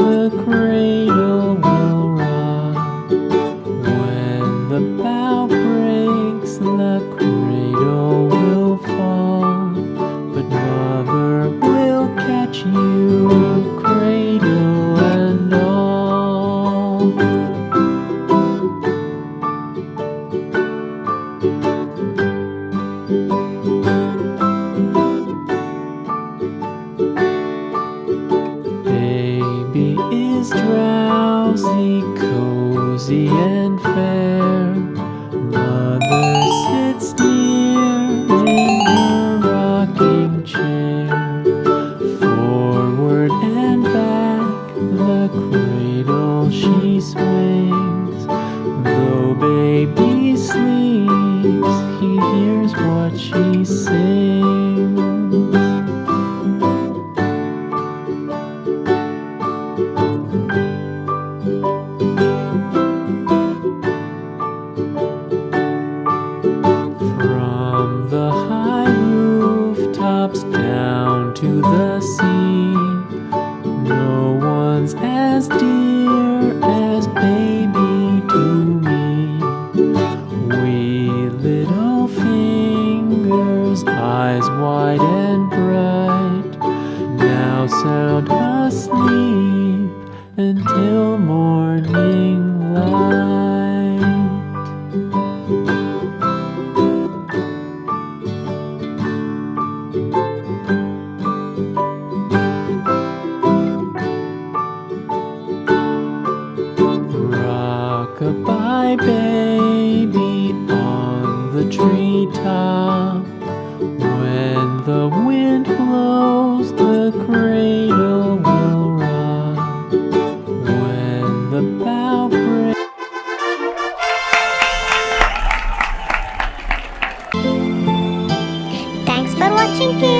the cradle will rock. When the bough breaks, the cradle will fall. But Mother will catch you, cradle and all. Baby is drowsy, cozy and fair. Mother sits near in her rocking chair. Forward and back, the cradle she swings. Though baby sleeps, he hears what she sings. From the high rooftops down to the sea, no one's as dear as baby to me. Wee little fingers, eyes wide and bright, now sound asleep until morning light. Rock-a-bye baby on the treetop. When the wind blows, the cradle will rock. When the bough breaks. Thanks for watching, kids.